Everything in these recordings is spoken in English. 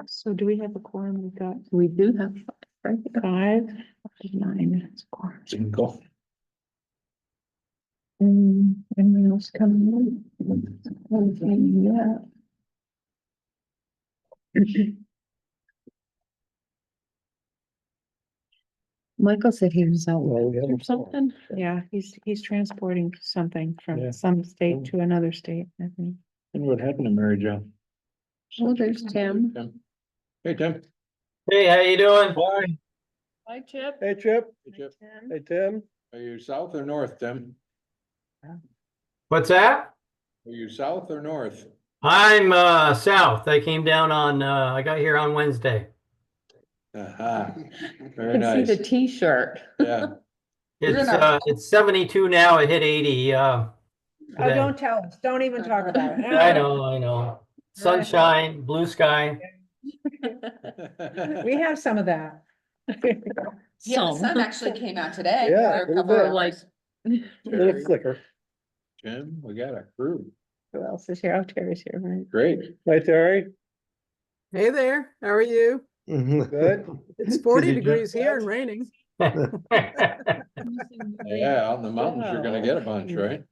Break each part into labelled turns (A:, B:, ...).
A: So do we have a quorum? We've got
B: We do have five, right?
A: 9. That's a quorum.
C: Single.
A: Anyone else coming in? Yeah.
B: Michael said he was out
C: Well, we have a
B: or something.
A: Yeah, he's transporting something
C: Yeah.
A: from some state to another state, I think.
C: And what happened to Mary Jo?
B: Oh, there's Tim.
C: Hey, Tim.
D: Hey, how you doing?
C: Hi.
B: Hi, Chip.
C: Hey, Chip.
A: Hi, Tim.
C: Hey, Tim. Are you south or north, Tim?
D: What's that?
C: Are you south or north?
D: I'm south. I came down on I got here on Wednesday.
C: Aha, very
B: Can see
C: nice.
B: the T-shirt.
C: Yeah,
D: It's 72 now. It hit 80
A: Oh,
D: today.
A: don't tell us. Don't even talk about it.
D: I know. Sunshine, blue sky.
A: We have some of that.
E: Yeah, the
B: Some.
E: sun actually came out today.
C: Yeah,
E: for a
C: a little
E: couple
C: bit.
E: of
B: Like,
E: hours.
C: little flicker. Jim, we got a crew.
A: Who else is here? Oh, Terry's here, right?
C: Great. Hi, Terry.
F: Hey there, how are you?
C: Good.
F: It's 40
C: you
F: degrees
C: just
F: here
C: ask?
F: and raining.
C: Yeah, out in the mountains, you're gonna get a bunch, right?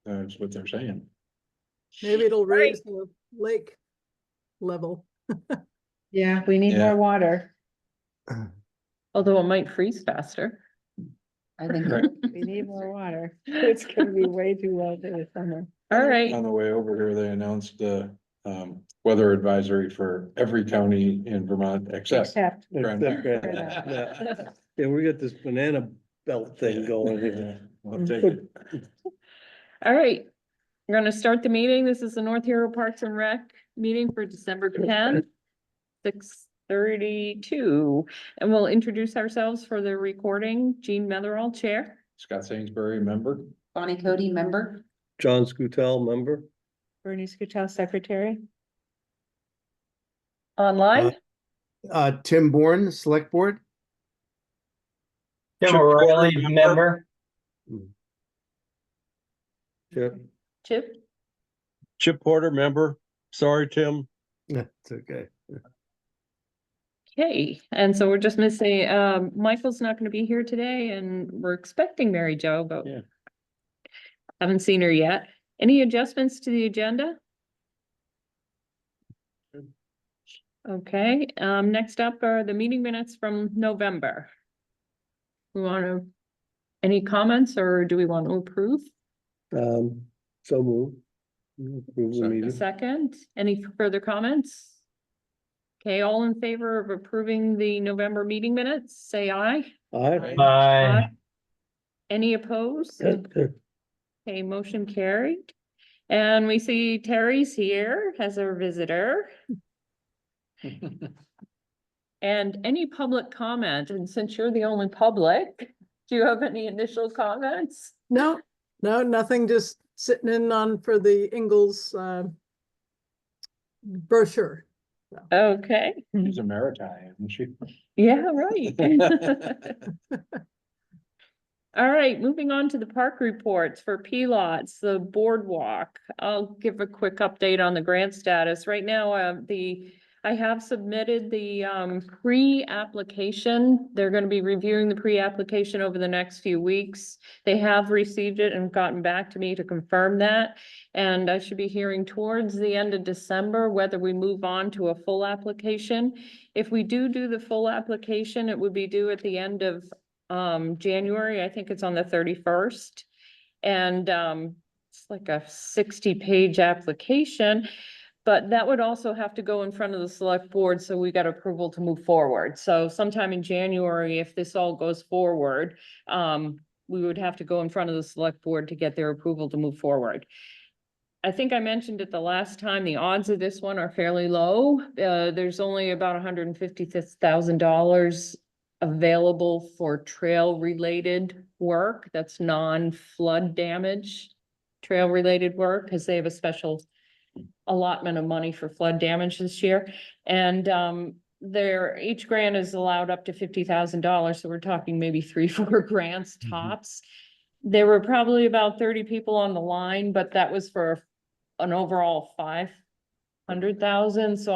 C: That's what they're saying.
F: Maybe it'll raise the lake level.
A: Yeah, we need
C: Yeah.
A: more water.
B: although it might freeze faster.
E: I think.
C: Right.
A: We need more water. It's gonna be way too low for the summer.
B: All right,
C: On the way over here, they announced the weather advisory for every county in Vermont except.
A: Except.
C: Grand Island.
A: Yeah.
G: Yeah, we got this banana belt thing going here.
C: I'll take it.
B: all right. We're gonna start the meeting. This is the North Hero Parks and Rec meeting for December 10th, 6:32. And we'll introduce ourselves for the recording. Jean Metherall, Chair.
C: Scott Sainsbury, member.
E: Bonnie Cody, member.
G: John Scutel, member.
A: Bernie Scutel, secretary.
B: Online?
H: Tim Bourne, select board.
D: Tim
G: Chip
D: O'Reilly,
G: Porter,
D: member.
G: Chip.
B: Chip?
G: Chip Porter, member. Sorry, Tim.
H: It's okay.
B: Okay, and so we're just missing, Michael's not gonna be here today and we're expecting Mary Jo, but
C: Yeah.
B: haven't seen her yet. Any adjustments to the agenda? Okay, next up are the meeting minutes from November. We want to, any comments or do we want to approve?
G: So move. Approve the meeting.
B: Second, any further comments? Okay, all in favor of approving the November meeting minutes, say aye.
G: Aye.
D: Bye.
B: Any opposed?
G: Good.
B: Okay, motion carried. And we see Terry's here as our visitor. And any public comment, and since you're the only public, do you have any initial comments?
F: No, nothing, just sitting in on for the Ingalls brochure.
B: Okay,
C: She's a maritime, isn't she?
B: yeah, right. All right, moving on to the park reports for P-Lots, the boardwalk. I'll give a quick update on the grant status. Right now, I have submitted the pre-application. They're gonna be reviewing the pre-application over the next few weeks. They have received it and gotten back to me to confirm that. And I should be hearing towards the end of December whether we move on to a full application. If we do the full application, it would be due at the end of January. I think it's on the 31st. And it's like a 60-page application. But that would also have to go in front of the select board, so we got approval to move forward. So sometime in January, if this all goes forward, we would have to go in front of the select board to get their approval to move forward. I think I mentioned it the last time, the odds of this one are fairly low. There's only about $150,000 available for trail-related work. That's non-flood damage, trail-related work, because they have a special allotment of money for flood damage this year. And each grant is allowed up to $50,000, so we're talking maybe 3-4 grants tops. There were probably about 30 people on the line, but that was for an overall 500,000, so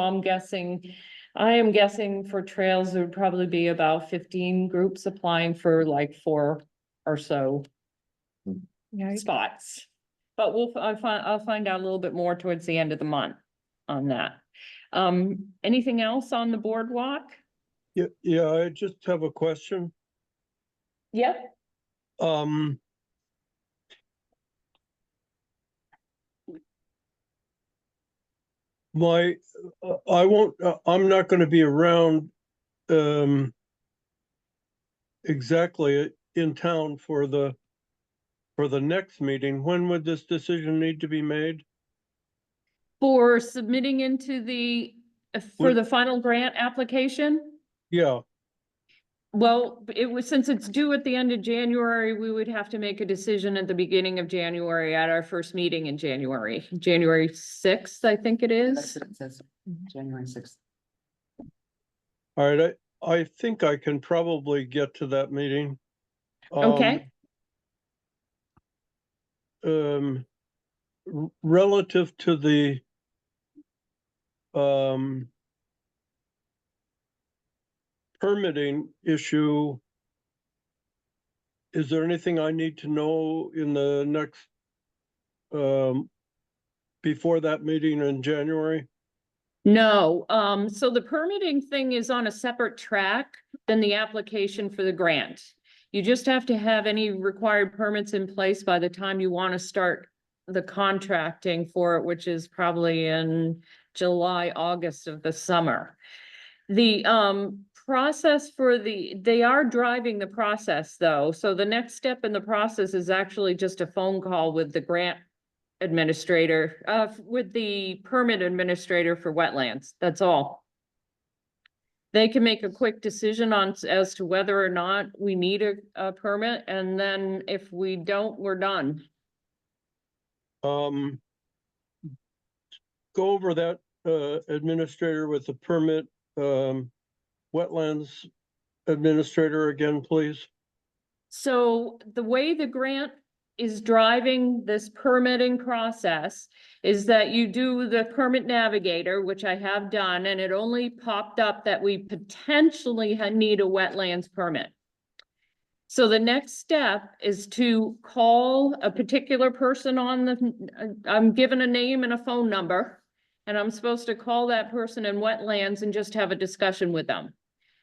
B: I am guessing for trails, there would probably be about 15 groups applying for like 4 or so
A: Yeah,
B: spots. But I'll find out a little bit more towards the end of the month on that. Anything else on the boardwalk?
G: Yeah, I just have a question.
B: Yep.
G: Um. I won't, I'm not gonna be around, exactly in town for the next meeting. When would this decision need to be made?
B: For submitting into for
G: Would-
B: the final grant application?
G: Yeah,
B: Well, since it's due at the end of January, we would have to make a decision at the beginning of January at our first meeting in January, January 6th, I think it
E: That's
B: is.
E: what it says, January 6th.
G: all right, I think I can probably get to that meeting.
B: Okay.
G: Relative to the permitting issue, is there anything I need to know in the next before that meeting in January?
B: No, so the permitting thing is on a separate track than the application for the grant. You just have to have any required permits in place by the time you want to start the contracting for it, which is probably in July, August of the summer. The process they are driving the process though, so the next step in the process is actually just a phone call with the grant administrator, with the permit administrator for wetlands, that's all. They can make a quick decision as to whether or not we need a permit, and then if we don't, we're done.
G: Go over that administrator with the permit, wetlands administrator again, please.
B: So the way the grant is driving this permitting process is that you do the permit navigator, which I have done, and it only popped up that we potentially need a wetlands permit. So the next step is to call a particular person I'm given a name and a phone number, and I'm supposed to call that person in wetlands and just have a discussion with them.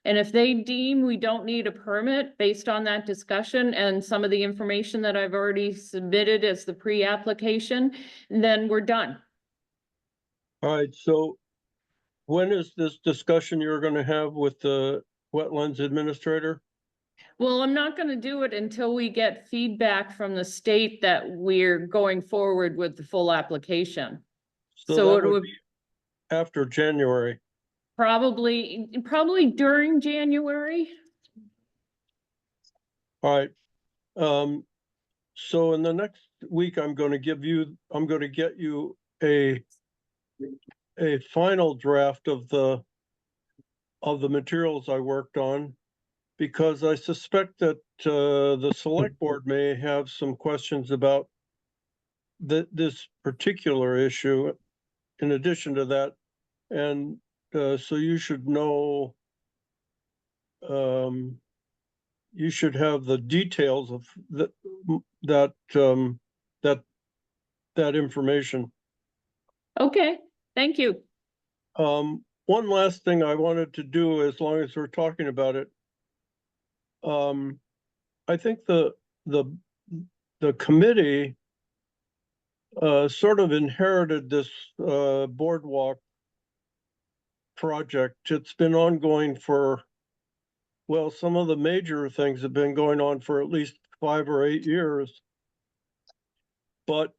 B: And if they deem we don't need a permit based on that discussion and some of the information that I've already submitted as the pre-application, then we're done.
G: All right, so when is this discussion you're gonna have with the wetlands administrator?
B: Well, I'm not gonna do it until we get feedback from the state that we're going forward with the full application. So
G: that
B: it would
G: be after January.
B: probably during January.
G: All right. So in the next week, I'm gonna get you a final draft of the materials I worked on, because I suspect that the select board may have some questions about this particular issue in addition to that. And so you should know, you should have the details of that information.
B: Okay, thank you.
G: One last thing I wanted to do, as long as we're talking about it. I think the committee sort of inherited this boardwalk project. It's been ongoing for, well, some of the major things have been going on for at least 5 or 8 years. But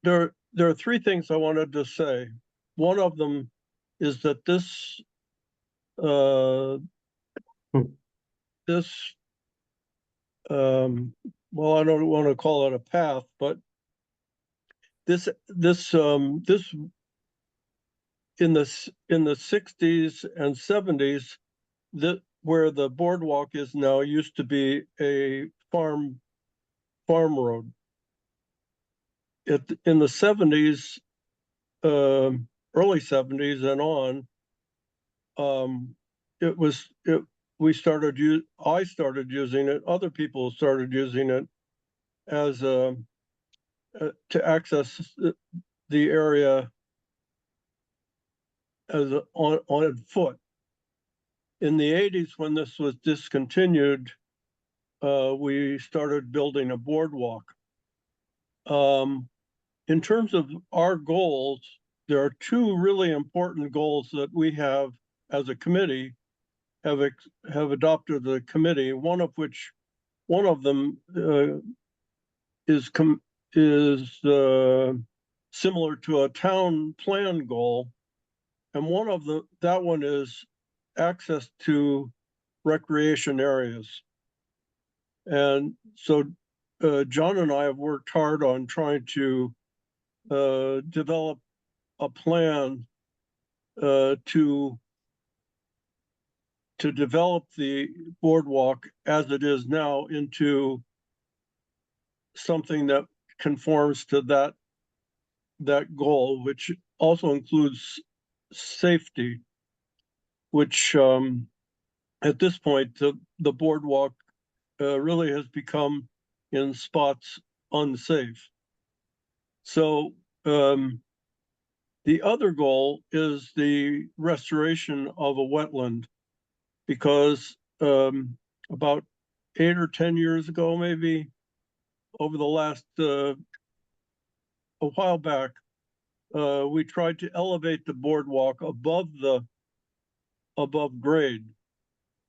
G: there are 3 things I wanted to say. One of them is that this well, I don't want to call it a path, but this in the 60s and 70s, where the boardwalk is now used to be a farm road. in the seventies, early seventies and on, I started using it, other people started using it as to access the area on foot. In the eighties, when this was discontinued, we started building a boardwalk. In terms of our goals, there are two really important goals that we have as a committee, have adopted the committee, one of them is similar to a town plan goal. And that one is access to recreation areas. And so John and I have worked hard on trying to develop a plan to develop the boardwalk as it is now into something that conforms to that goal, which also includes safety, which at this point, the boardwalk really has become in spots unsafe. So the other goal is the restoration of a wetland, because about 8 or 10 years ago, maybe over the last a while back, we tried to elevate the boardwalk above grade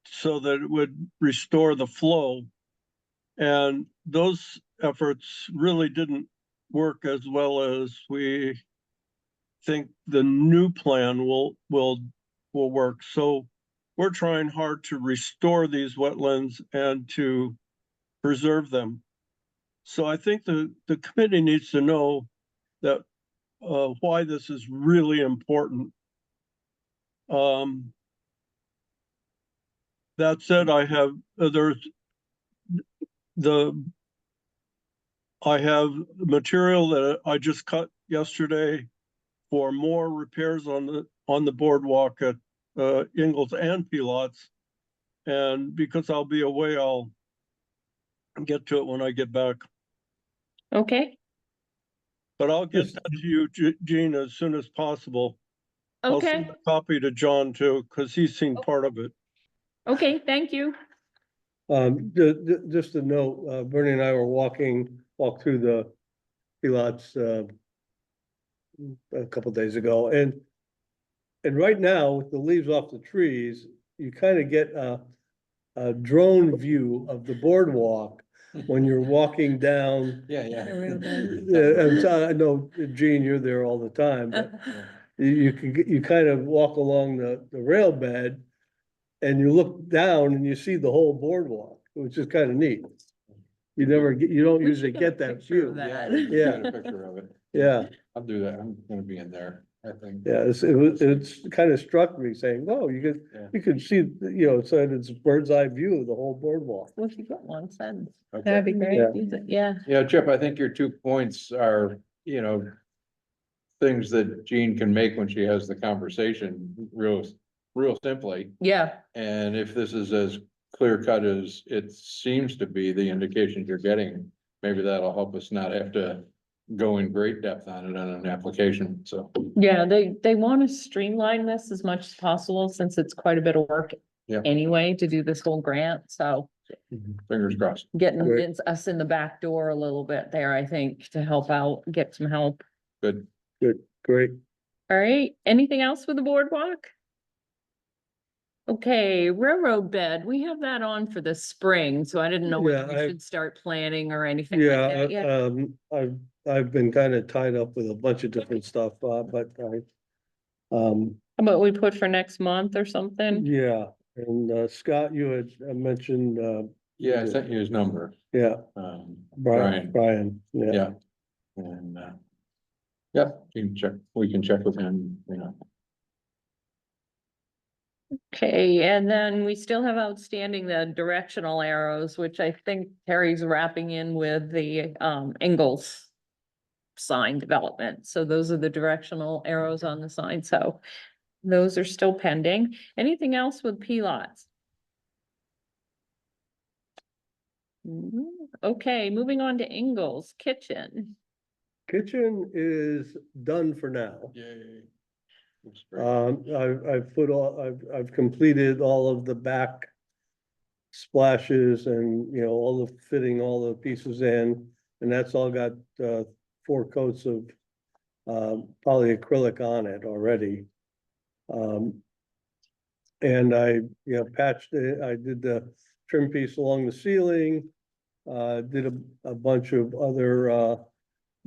G: so that it would restore the flow. And those efforts really didn't work as well as we think the new plan will work. So we're trying hard to restore these wetlands and to preserve them. So I think the committee needs to know that why this is really important. That said, I have material that I just cut yesterday for more repairs on the boardwalk at Ingalls and Pilots. And because I'll be away, I'll get to it when I get back.
B: Okay,
G: But I'll get that to you, Jean, as soon as possible. I'll
B: okay,
G: send a copy to John too, because he's seen part of it.
B: okay, thank you.
I: Just a note, Bernie and I were walked through the Pilots a couple days ago, and right now, with the leaves off the trees, you kind of get a drone view of the boardwalk when you're walking down.
C: Yeah, yeah.
I: Yeah, and so I know, Gene, you're there all the time, but you kind of walk along the rail bed and you look down and you see the whole boardwalk, which is kind of neat. You don't
B: We
I: usually
B: should get a
I: get that
B: picture of
I: view.
B: that.
C: Yeah, get a picture of it.
I: Yeah,
C: I'll do that. I'm gonna be in there, I think.
I: yeah, it's kind of struck me saying, oh,
C: Yeah.
I: you could see, so it's a bird's eye view of the whole boardwalk.
B: Well, if you got one sentence.
C: Okay.
B: That'd be great.
I: Yeah.
B: Yeah,
C: Yeah, Chip, I think your 2 points are, things that Jean can make when she has the conversation real simply.
B: yeah,
C: And if this is as clear cut as it seems to be, the indications you're getting, maybe that'll help us not have to go in great depth on it on an application, so.
B: yeah, they want to streamline this as much as possible since it's quite a bit of work.
C: Yeah.
B: Anyway, to do this whole grant, so
C: Fingers crossed.
B: getting
I: Great.
B: us in the back door a little bit there, I think, to help out, get some help.
C: Good.
I: Good, great.
B: All right, anything else with the boardwalk? Okay, railroad bed, we have that on for the spring, so I didn't know whether
I: Yeah,
B: we
I: I-
B: should start planning or anything like
I: Yeah,
B: that yet.
I: I've been kind of tied up with a bunch of different stuff, but
B: How about we put for next month or something?
I: yeah, and Scott, you had mentioned,
C: Yeah, I sent you his number.
I: yeah,
C: Brian,
I: Brian, yeah.
C: yeah. And, yeah, we can check with him,
B: Okay, and then we still have outstanding the directional arrows, which I think Terry's wrapping in with the Ingalls. sign development. So those are the directional arrows on the sign, so those are still pending. Anything else with P-lots? Okay, moving on to Ingalls Kitchen.
I: Kitchen is done for now.
C: Yay. Looks great.
I: I've completed all of the back splashes and, you know, all the fitting all the pieces in, and that's all got, 4 coats of, polyacrylic on it already. And I, you know, patched it, I did the trim piece along the ceiling, did a bunch of other,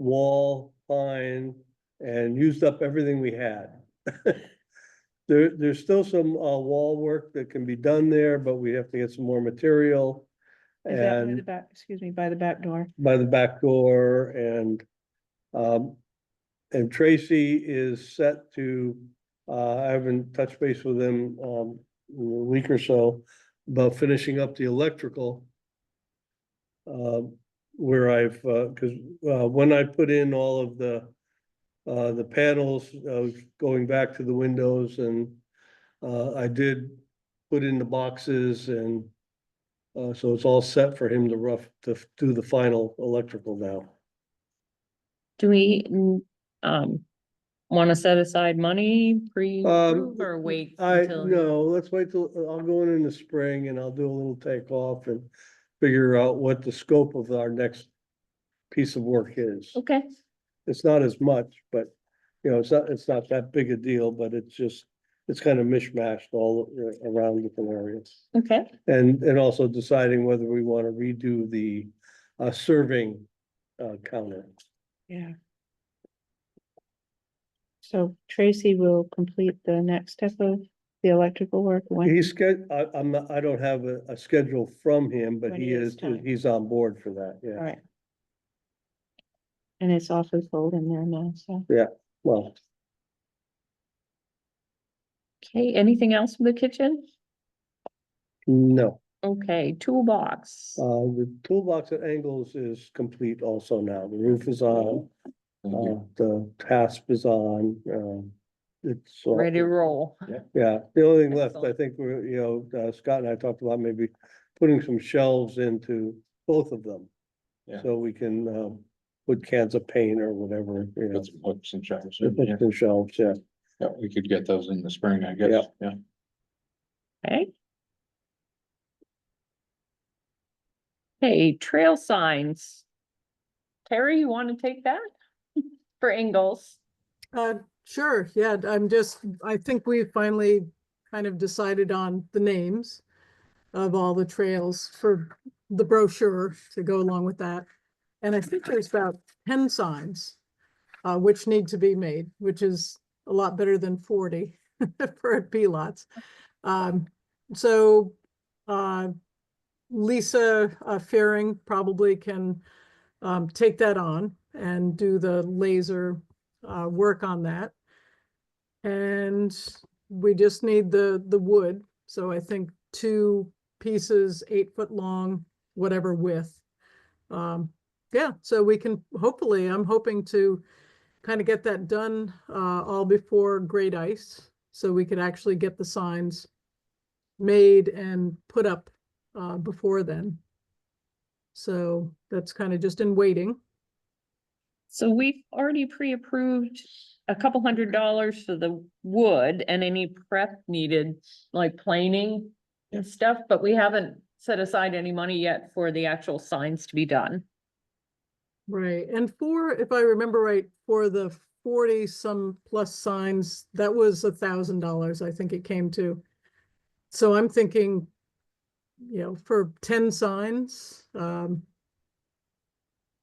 I: wall pine and used up everything we had. There's still some, wall work that can be done there, but we have to get some more material.
A: Is that by the
I: And
A: back, excuse me, by the back door?
I: by the back door and Tracy is set to, I haven't touched base with him, in a week or so about finishing up the electrical. Where I've, cause, when I put in all of the panels, going back to the windows and, I did put in the boxes and, so it's all set for him to do the final electrical now.
B: Do we, want to set aside money or wait until?
I: No, let's wait till, I'll go in the spring and I'll do a little takeoff and figure out what the scope of our next piece of work is.
B: Okay,
I: It's not as much, but, you know, it's not that big a deal, but it's just, it's kind of mishmashed all around different areas.
B: okay.
I: And also deciding whether we want to redo the, serving, counter.
A: Yeah. So Tracy will complete the next step of the electrical work when?
I: I don't have a schedule from him, but
A: When
I: he
A: he has
I: is,
A: time.
I: he's on board for that,
A: All
I: yeah.
A: right. And it's awfully cold in there now, so.
I: Well,
B: Okay, anything else with the kitchen?
I: no,
B: Okay, toolbox.
I: the toolbox at Angles is complete also now. The roof is on,
C: Thank you.
I: the hasp is on, it's. all-
B: Ready to roll.
I: Yeah, the only thing left, I
B: Excellent.
I: think, we're, you know, Scott and I talked about maybe putting some shelves into both of them.
C: Yeah.
I: So we can, put cans of paint or whatever, you know,
C: Put some hooks and shelves
I: put
C: in, yeah.
I: some shelves, yeah.
C: Yeah, we could get those in the spring, I guess, yeah.
B: Okay. Hey, trail signs. Terry, you want to take that? For Ingalls?
F: Sure, yeah, I think we finally kind of decided on the names of all the trails for the brochure to go along with that. And I think there's about 10 signs, which need to be made, which is a lot better than 40 for P-lots. So Lisa Fearing probably can take that on and do the laser work on that. And we just need the wood. So I think 2 pieces, 8 foot long, whatever width. Yeah, so we can hopefully, I'm hoping to kind of get that done all before great ice. So we could actually get the signs made and put up before then. So that's kind of just in waiting.
B: So we've already pre-approved a couple $100 for the wood and any prep needed, like planing and stuff, but we haven't set aside any money yet for the actual signs to be done.
F: Right, and if I remember right, for the 40 some plus signs, that was $1,000, I think it came to. So I'm thinking, you know, for 10 signs,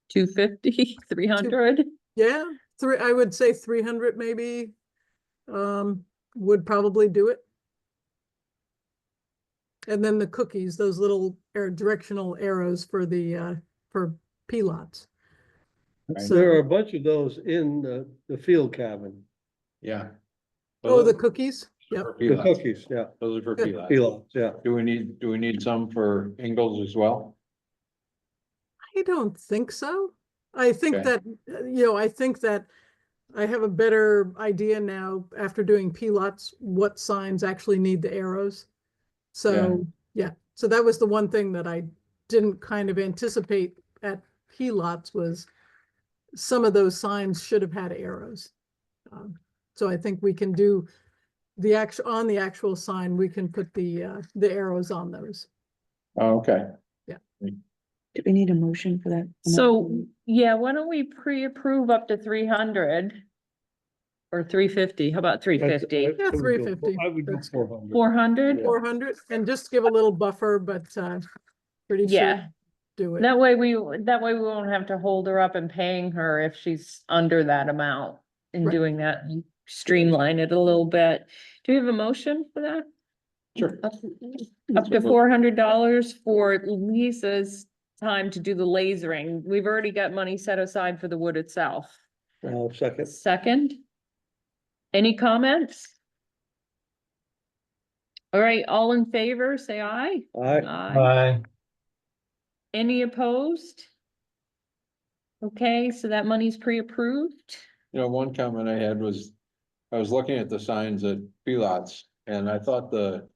B: 250, 300?
F: yeah, I would say 300 maybe, would probably do it. And then the cookies, those little directional arrows for the, for P-lots.
C: Right.
I: There are
F: So,
I: a bunch of those in the field cabin,
C: Yeah.
F: oh, the cookies, yep.
C: For
I: the
C: P-lots.
I: cookies, yeah,
C: Those are for
F: Yeah.
C: P-lots.
I: P-lots, yeah.
C: Do we need some for Ingalls as well?
F: I don't think so. I think
C: Okay.
F: that, I think that I have a better idea now after doing P-lots, what signs actually need the arrows. So, yeah, so that was the one thing that I didn't kind of anticipate at P-lots was some of those signs should have had arrows. So I think we can do on the actual sign, we can put the arrows on those.
C: Oh, okay.
A: Do we need a motion for that?
B: So, yeah, why don't we pre-approve up to 300? Or 350, how about 350?
F: Yeah,
I: I would go
F: 350.
I: I would go
F: That's good.
I: 400.
B: 400?
F: 400 and just give a little buffer, but pretty sure
B: Yeah,
F: do it.
B: that way we won't have to hold her up and paying her if she's under that amount in
F: Right.
B: doing that and streamline it a little bit. Do you have a motion for that?
C: Sure.
B: Up to $400 for Lisa's time to do the lasering. We've already got money set aside for the wood itself.
I: Second.
B: Second? Any comments? All right, all in favor, say aye.
I: Aye.
D: Bye.
B: Any opposed? Okay, so that money's pre-approved.
C: You know, one comment I had was, I was looking at the signs at Pilots and I thought the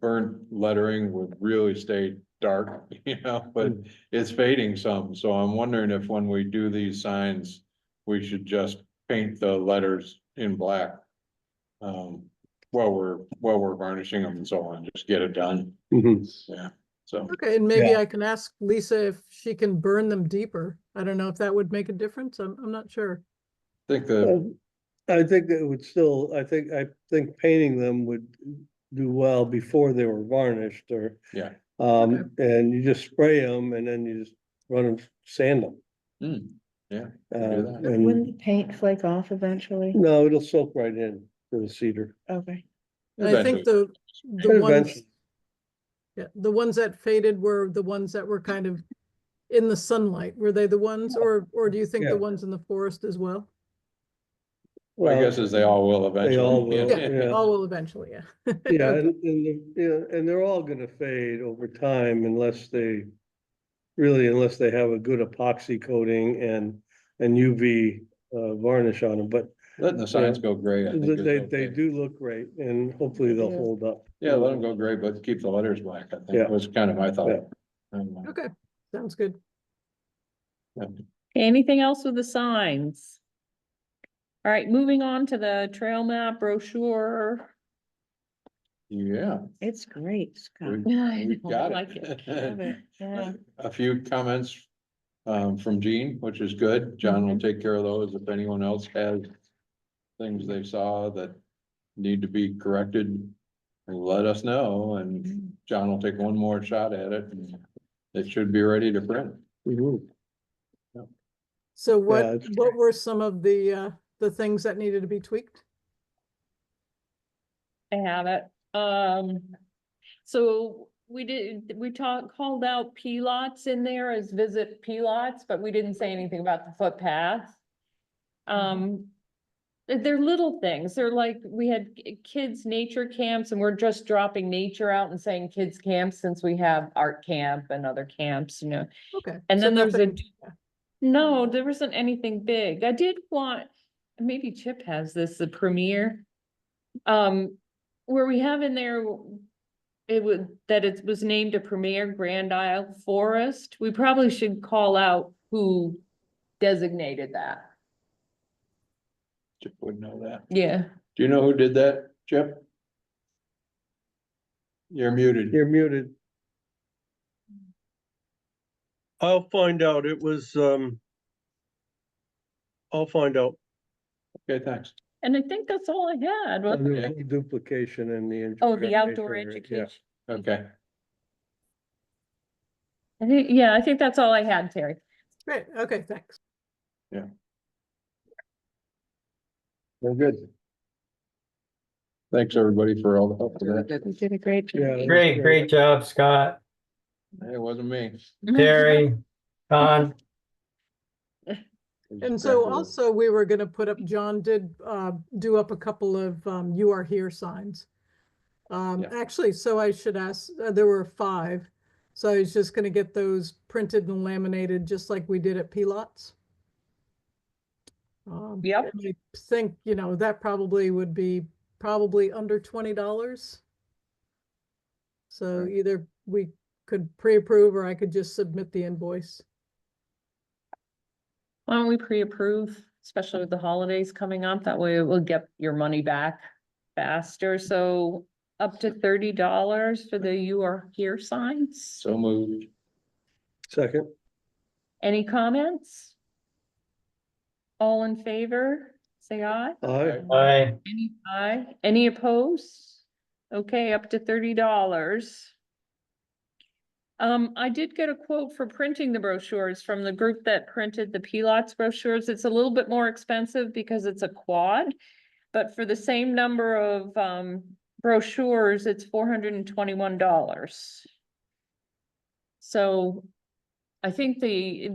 C: burnt lettering would really stay dark, but it's fading some. So I'm wondering if when we do these signs, we should just paint the letters in black. While we're varnishing them and so on, just get it done.
I: Mhm.
C: Yeah, so.
F: Okay, and maybe
I: Yeah.
F: I can ask Lisa if she can burn them deeper. I don't know if that would make a difference. I'm not sure.
C: I think the,
I: I think that would still, I think painting them would do well before they were varnished or,
C: yeah,
I: and you just spray them and then you just run them, sand them.
C: yeah.
I: And
A: Wouldn't the paint flake off eventually?
I: no, it'll soak right in to the cedar.
A: Okay.
F: I think the ones,
I: Eventually.
F: yeah, the ones that faded were the ones that were kind of in the sunlight. Were they the ones, or do you think
I: Yeah.
F: the ones in the forest as well?
C: My
I: Well,
C: guess is they all will eventually.
I: all will,
F: Yeah,
I: yeah.
F: all will eventually, yeah.
I: Yeah,
F: Okay.
I: and they're all gonna fade over time unless they have a good epoxy coating and UV varnish on them, but
C: Letting the signs go gray, I think is
I: they
C: okay.
I: do look great and hopefully they'll
A: Yeah.
I: hold up.
C: Yeah, let them go gray, but keep the letters black, I
I: Yeah.
C: think was kind of my
I: Yeah.
C: thought.
F: Okay, sounds good.
B: Anything else with the signs? All right, moving on to the trail map brochure.
C: Yeah.
A: It's great, Scott.
C: we-
B: I
C: we
B: know, I
C: got
B: like
C: it.
A: Love it, yeah.
C: A few comments from Jean, which is good. John will take care of those. If anyone else has things they saw that need to be corrected, let us know, and John will take one more shot at it, and it should be ready to print.
I: Mhm.
F: So
I: Yeah,
F: what were some of the things that needed to be tweaked?
B: I have it. So we called out P-lots in there as visit P-lots, but we didn't say anything about the footpath. They're little things. They're like, we had kids' nature camps and we're just dropping nature out and saying kids' camps since we have art camp and other camps,
F: Okay.
B: And
F: so
B: then there's
F: nothing-
B: No, there wasn't anything big. I did want, maybe Chip has this, the premiere. Where we have in there, it was named a premier Grand Isle Forest. We probably should call out who designated that.
C: Chip would know that.
B: Yeah.
C: Do you know who did that, Chip? You're muted.
I: You're muted.
G: I'll find out. It was, I'll find out.
C: Okay, thanks.
B: And I think that's all I had. wasn't it?
I: There's no duplication in the.
B: Oh, the outdoor
I: area, yeah.
B: education.
C: Okay.
B: I think that's all I had, Terry.
F: Great, okay, thanks.
C: Very good. Thanks, everybody, for all the help with that.
A: You did a great job.
I: Yeah.
D: Great job, Scott,
C: It wasn't me.
D: Terry, Don.
F: And so also we were gonna put up, John did do up a couple of you are here signs.
C: Yeah.
F: Actually, so I should ask, there were 5. So I was just gonna get those printed and laminated, just like we did at P-Lots.
B: Yep.
F: and I think, you know, that probably would be probably under $20. So
C: Right.
F: either we could pre-approve or I could just submit the invoice.
B: Why don't we pre-approve, especially with the holidays coming up? That way we'll get your money back faster. So up to $30 for the "You Are Here" signs.
C: So moved.
I: Second,
B: Any comments? All in favor, say aye.
I: aye,
D: Aye.
B: Any aye? Any opposed? Okay, up to $30. I did get a quote for printing the brochures from the group that printed the P-Lots brochures. It's a little bit more expensive because it's a quad. But for the same number of brochures, it's $421. So I think the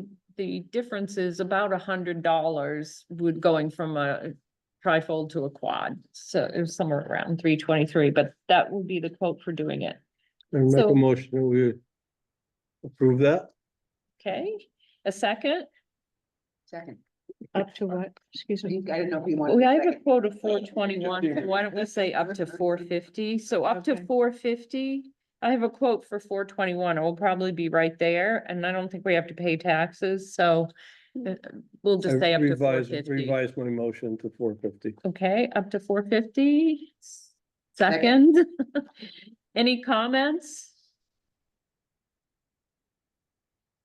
B: difference is about $100 with going from a trifold to a quad. So it was somewhere around 323, but that would be the quote for doing it.
I: and make
B: So-
I: a motion that we approve that.
B: Okay, a second?
E: Second.
A: Up to what? Excuse me.
E: I didn't know if you wanted.
B: Well,
E: a
B: I have a
E: second.
B: quote of 421. Why don't we say up to 450? So up to
A: Okay.
B: 450. I have a quote for 421. It will probably be right there, and I don't think we have to pay taxes, so we'll just say up to
I: Revise
B: 450.
I: Revise my motion to 450.
B: Okay, up to 450. Second. Any comments?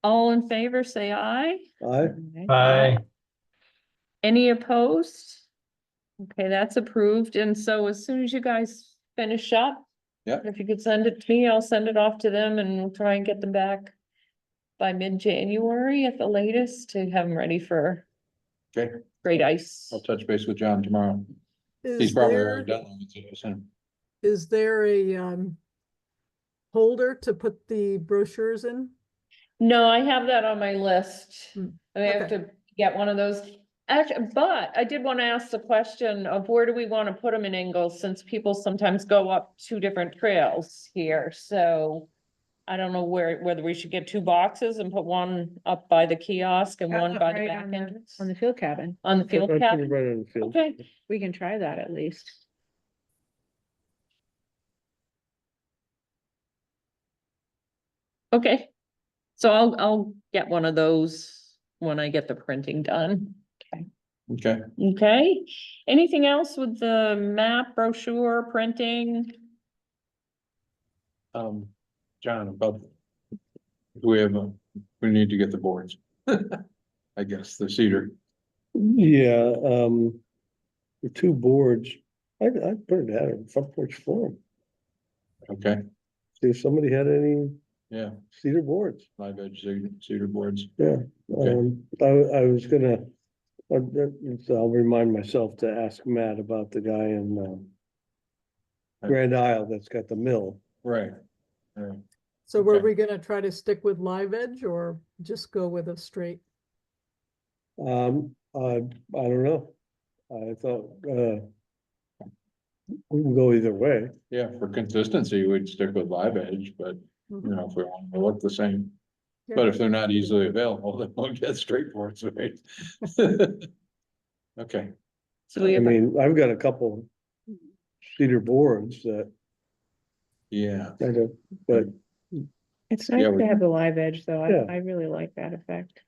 B: All in favor, say aye.
I: Aye,
D: Aye.
B: Any opposed? Okay, that's approved. And so as soon as you guys finish up.
C: Yep.
B: If you could send it to me, I'll send it off to them and we'll try and get them back by mid-January at the latest to have them ready for
C: Okay,
B: great ice.
C: I'll touch base with John tomorrow. He's
F: Is
C: probably
F: there,
C: already done them. It's just him.
F: is there a holder to put the brochures in?
B: No, I have that on my list.
F: Hmm,
B: I have
F: okay.
B: to get one of those. Actually, but I did want to ask the question of where do we want to put them in Ingalls, since people sometimes go up two different trails here, so. I don't know whether we should get two boxes and put one up by the kiosk and one by the
A: Right
B: back
A: on the-
B: entrance.
A: On the field cabin.
B: On the field
I: Right
B: cap,
I: on the field.
B: okay,
A: We can try that at least.
B: okay. So I'll get one of those when I get the printing done.
C: Okay,
B: Okay, anything else with the map brochure printing?
C: John, about. We need to get the boards. I guess, the cedar.
I: Yeah, the two boards, I put it out in front porch forum.
C: Okay,
I: See if somebody had any
C: yeah,
I: cedar boards.
C: live edge cedar boards.
I: Yeah,
C: Okay.
I: I was gonna, I'll remind myself to ask Matt about the guy in Grand Isle that's got the mill.
C: Right, right.
F: So were
C: Okay.
F: we gonna try to stick with live edge or just go with a straight?
I: I don't know. I thought, we can go either way.
C: Yeah, for consistency, we'd stick with live edge, but you know, if we want to look the same. But if they're not easily available, then we'll get straight boards, right? Okay,
B: So we
I: I
B: have,
I: mean, I've got a couple cedar boards that
C: yeah,
I: kind of, but
A: It's
C: Yeah,
A: nice
C: we-
A: to have the live edge, though.
I: Yeah.
A: I really like that effect.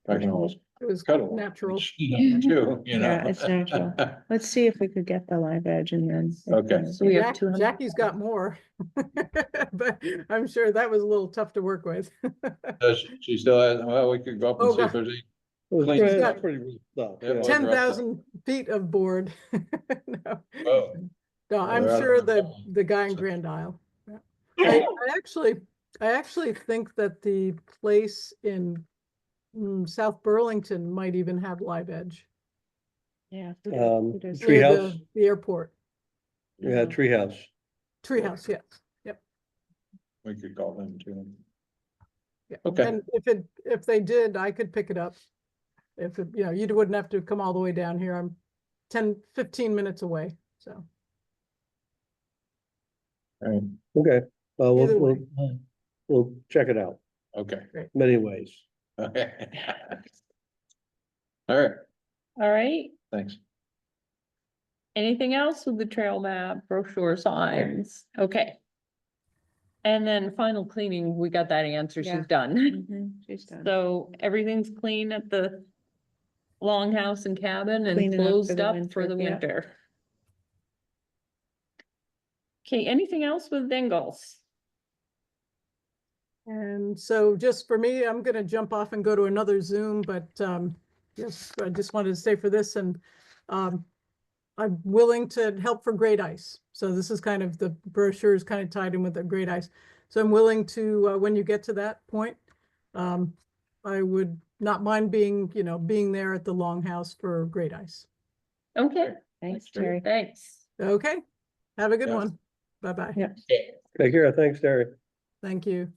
C: I can always
F: It was
C: cut it.
F: natural.
C: Too, you know.
A: Yeah, it's natural. Let's see if we could get the live edge and then.
C: Okay.
B: so we have 200.
F: Jackie's got more. But I'm sure that was a little tough to work with.
C: She still has, well, we could go up and
F: Oh,
C: see if
F: God.
C: there's any,
I: it's
C: Clean.
I: pretty- pretty good stuff.
C: Yeah,
I: yeah.
C: well,
F: 10,000 feet of board. No,
C: oh,
F: No, I'm
C: Well,
F: sure
C: that's
F: the guy in Grand Isle. Yeah. I actually think that the place in South Burlington might even have live edge.
A: Yeah.
I: Um,
A: does?
I: Tree-
F: Near
I: Treehouse?
F: The airport,
I: Yeah, treehouse.
F: treehouse, yes.
C: we could call them too.
F: Yeah.
C: Okay.
F: And if they did, I could pick it up. If, you know, you wouldn't have to come all the way down here. I'm 15 minutes away, so.
C: All right,
I: Okay, well,
F: Either
I: we'll,
F: way.
I: we'll check it out,
C: Okay,
I: many ways.
C: okay. All right,
B: All right,
C: thanks.
B: anything else with the trail map, brochure signs? Okay. And then final cleaning, we got that answer,
A: Yeah.
B: she's done.
A: Mhm, she's done.
B: So everything's clean at the longhouse and cabin and
A: Cleaning up for
B: closed
A: the
B: up for
A: winter,
B: the
A: yeah.
B: winter. Okay, anything else with Dingles?
F: And so just for me, I'm gonna jump off and go to another Zoom, but yes, I just wanted to stay for this and I'm willing to help for Great Ice. So this is kind of, the brochure is kind of tied in with the Great Ice. So I'm willing to, when you get to that point, I would not mind being, being there at the Longhouse for Great Ice.
B: Okay,
A: Thanks,
F: That's great.
A: Terry.
B: thanks.
F: Okay, have a good
C: Yeah.
F: one. Bye-bye.
A: Yeah.
I: Take care, thanks, Terry.
F: Thank you.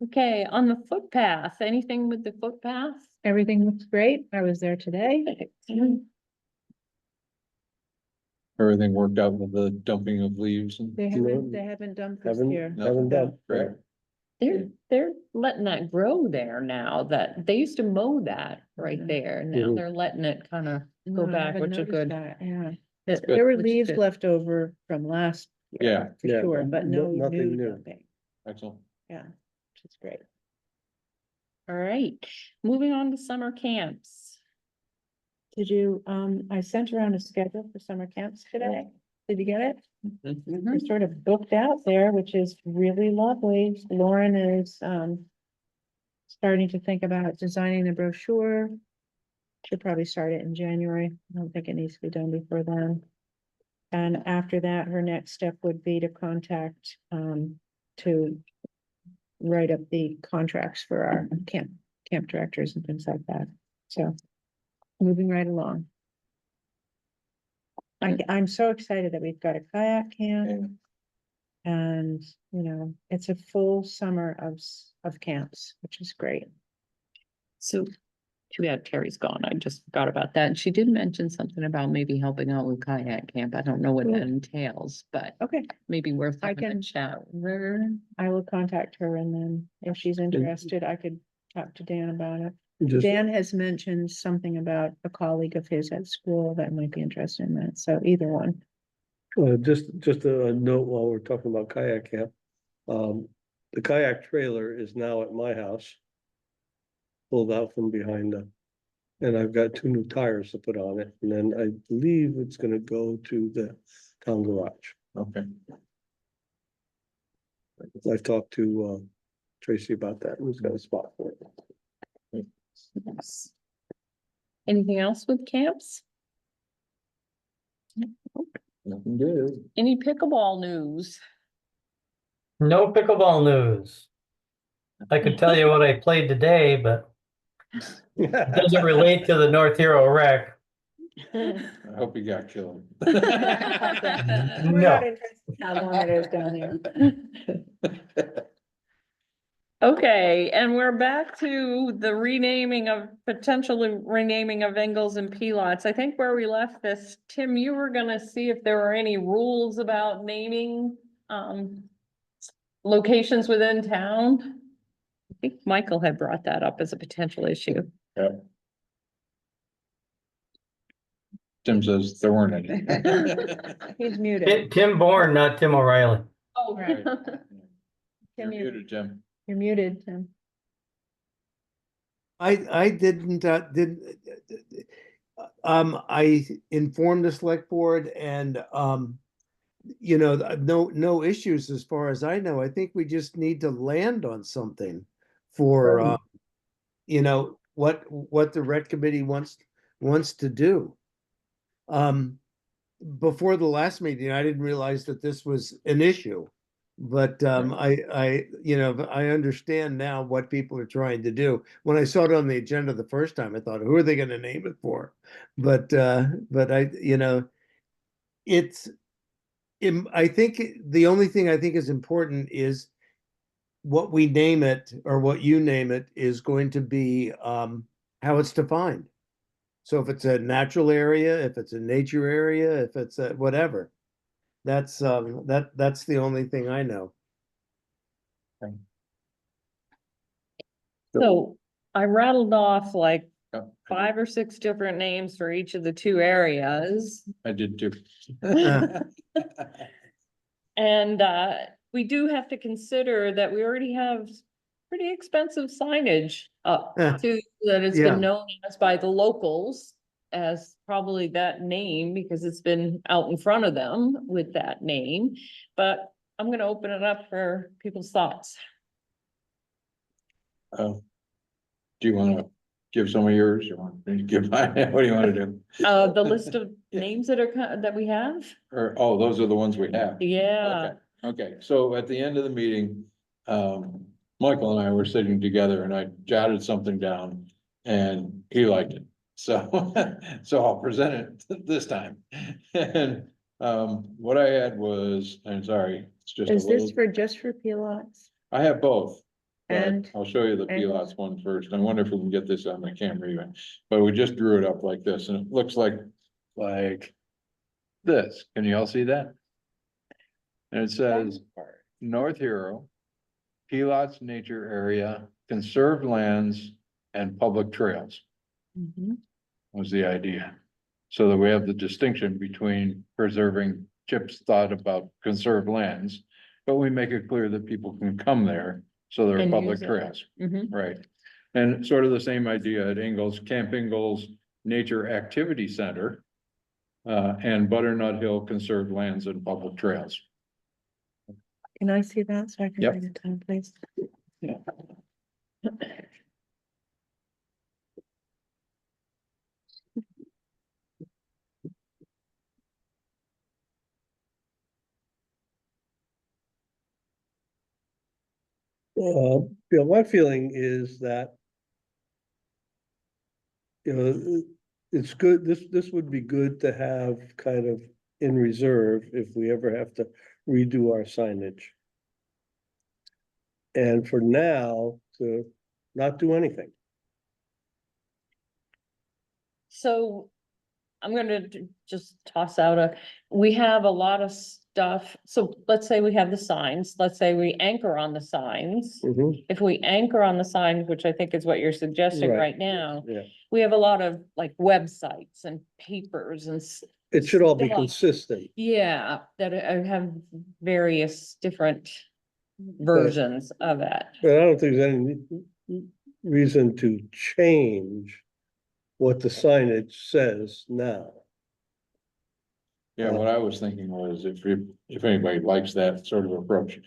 B: Okay, on the footpath, anything with the footpath?
A: Everything looks great. I was there today.
C: Everything worked out with the dumping of leaves and.
A: They haven't dumped this
I: Haven't-
A: year.
I: Haven't done.
C: Great.
B: They're letting that grow there now, that, they used to mow that right
A: Mhm.
B: there, and now
I: Mhm.
B: they're letting it kind of
A: No,
B: go
A: I
B: back,
A: haven't
B: which is
A: noticed
B: good.
A: that, yeah.
B: That's
A: There were
B: which is
A: leaves
B: good.
A: left over from last year.
C: Yeah.
A: For
I: Yeah,
A: sure, but
I: no-
A: no
I: nothing
A: new
I: new.
A: dumping.
C: Excellent.
A: Yeah, which is great.
B: All right, moving on to summer camps.
A: Did you, I sent around a schedule for summer camps today. Did you get it? We're sort of booked out there, which is really lovely. Lauren is, starting to think about designing the brochure. She'll probably start it in January. I don't think it needs to be done before then. And after that, her next step would be to contact, to write up the contracts for our camp directors and things like that. So moving right along. I'm so excited that we've got a kayak camp. And, it's a full summer of camps, which is great.
B: So, too bad Terry's gone, I just forgot about that, and she did mention something about maybe helping out with kayak camp, I don't know what that entails, but
A: Okay,
B: maybe worth
A: I
B: having a
A: can-
B: chat with her.
A: I will contact her and then if she's interested, I could talk to Dan about it.
I: Just,
A: Dan has mentioned something about a colleague of his at school that might be interested in that, so either one.
I: just a note while we're talking about kayak camp. The kayak trailer is now at my house. Pulled out from behind and I've got 2 new tires to put on it, and then I believe it's gonna go to the town garage.
C: Okay.
I: I've talked to Tracy about that, who's got a spot for it.
B: Yes. Anything else with camps?
C: Nothing good.
B: Any pickleball news?
D: No pickleball news. I could tell you what I played today, but it doesn't relate to the North Hero wreck.
C: I hope you got killed.
A: We're
D: No.
A: not interested in how long it is down there.
B: Okay, and we're back to the potentially renaming of Ingalls and Pilots. I think where we left this, Tim, you were gonna see if there were any rules about naming, locations within town. I think Michael had brought that up as a potential issue.
C: Tim says there weren't any.
A: He's muted.
D: Tim Bourne, not Tim O'Reilly.
B: Oh,
C: Right. You're
A: Tim, you're-
C: muted, Jim.
A: You're muted, Tim.
H: I didn't, I informed the select board and, no issues as far as I know. I think we just need to land on something for, what the rec committee wants to do. Before the last meeting, I didn't realize that this was an issue. But I understand now what people are trying to do. When I saw it on the agenda the first time, I thought, who are they going to name it for? But I think the only thing I think is important is what we name it or what you name it is going to be how it's defined. So if it's a natural area, if it's a nature area, if it's a whatever. That's the only thing I know.
B: So I rattled off like
C: Yeah,
B: 5 or 6 different names for each of the 2 areas.
C: I did too.
B: And we do have to consider that we already have pretty expensive signage up
H: Yeah.
B: to, that has
H: Yeah.
B: been known as by the locals as probably that name, because it's been out in front of them with that name. But I'm gonna open it up for people's thoughts.
C: Do you wanna give some of yours, or want me to give mine? What do you wanna do?
B: The list of
C: Yeah.
B: names that are, that we have?
C: Or, oh, those are the ones we have.
B: Yeah.
C: Okay, so at the end of the meeting, Michael and I were sitting together and I jotted something down and he liked it. So, so I'll present it this time. And, what I had was, I'm sorry, it's just a
A: Is this
C: little,
A: for, just for Pilots?
C: I have both. But
A: And
C: I'll show you the
A: angles?
C: Pilots one first. I wonder if we can get this on the camera even, but we just drew it up like this and it looks like this. Can you all see that? And it says North Hero, Pilots Nature Area, Conserved Lands and Public Trails
A: Mhm.
C: was the idea. So that we have the distinction between preserving Chip's thought about conserved lands, but we make it clear that people can come there, so there are
B: And
C: public
B: use it.
C: trails.
B: Mhm.
C: Right. And sort of the same idea at Ingalls, Camp Ingalls Nature Activity Center. And Butternut Hill Conserved Lands and Public Trails.
A: Can I see that so I can
C: Yep.
A: write it down, please?
C: Yeah.
I: Yeah, my feeling is that, you know, it's good, this would be good to have kind of in reserve if we ever have to redo our signage. And for now, to not do anything.
B: So I'm gonna just toss out we have a lot of stuff. So let's say we have the signs, let's say we anchor on the signs. If we anchor on the signs, which I think is what you're suggesting
I: Right.
B: right now,
I: Yeah,
B: we have a lot of like websites and papers and
I: it should all be
B: Stuff.
I: consistent.
B: yeah, that have various different versions of it.
I: But I don't think there's any reason to change what the signage says now.
C: Yeah, what I was thinking was if anybody likes that sort of approach,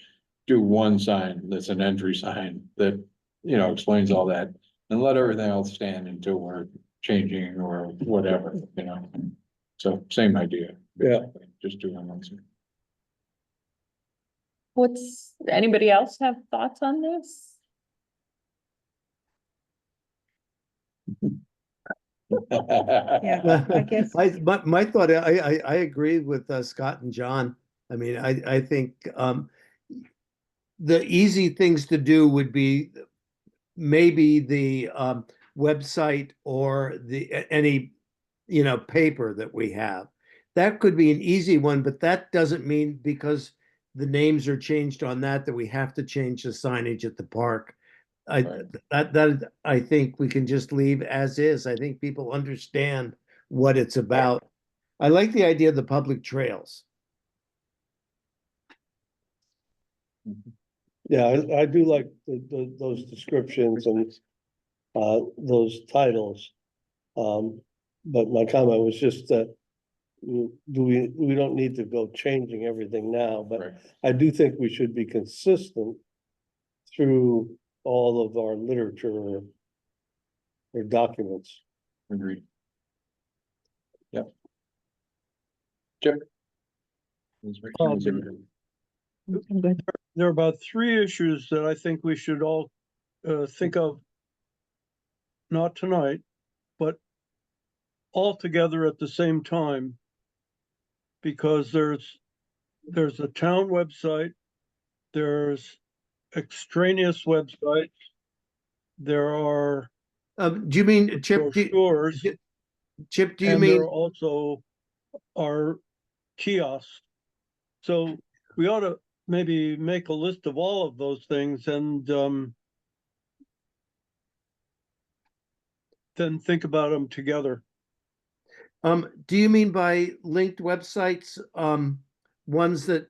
C: do one sign that's an entry sign that, you know, explains all that. And let everything else stand until we're changing or whatever, you know. So same idea.
I: Yeah.
C: Just do one sign.
B: Anybody else have thoughts on this?
A: Yeah. I guess-
H: My thought, I agree with Scott and John. I mean, I think the easy things to do would be maybe the website or any, you know, paper that we have. That could be an easy one, but that doesn't mean because the names are changed on that we have to change the signage at the park.
C: Right.
H: That I think we can just leave as is. I think people understand what it's about. I like the idea of the public trails.
I: Yeah, I do like those descriptions and those titles. But my comment was just that we don't need to go changing everything now, but
C: Right.
I: I do think we should be consistent through all of our literature or documents.
C: Agreed. Yep. Chip.
A: I'm good.
G: There are about 3 issues that I think we should all think of. Not tonight, but all together at the same time. Because there's a town website, there's extraneous websites. There are
H: Do you mean Chip?
G: brochures,
H: Chip, do you
G: and there
H: mean?
G: are also are kiosks. So we ought to maybe make a list of all of those things and, then think about them together.
H: Do you mean by linked websites, ones that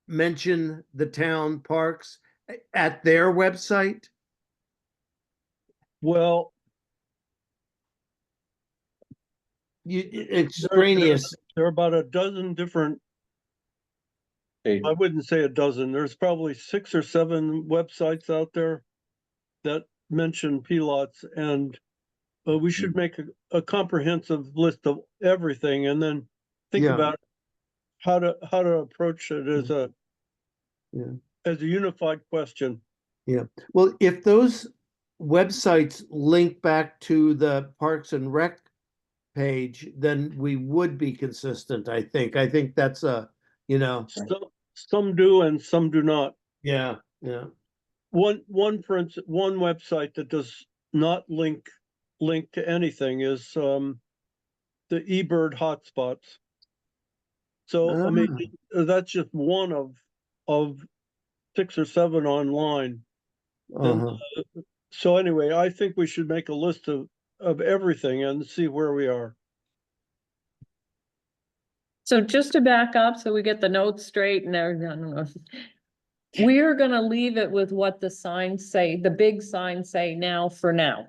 H: mention the town parks at their website?
G: Well,
H: Extraneous,
G: there are about a dozen different,
C: Eight.
G: I wouldn't say a dozen, there's probably 6 or 7 websites out there that mention P-lots, and we should make a comprehensive list of everything and then think
H: Yeah.
G: about how to approach it as a
H: Yeah.
G: as a unified question.
H: well, if those websites link back to the Parks and Rec page, then we would be consistent, I think. I think that's
G: Some do and some do not.
H: yeah.
G: One for instance, one website that does not link to anything is the eBird hotspots. So I mean, that's just one of 6 or 7 online.
H: Uh-huh.
G: So anyway, I think we should make a list of everything and see where we are.
B: So just to back up, so we get the notes straight and everything, I don't know. We're gonna leave it with what the signs say, the big signs say now for now.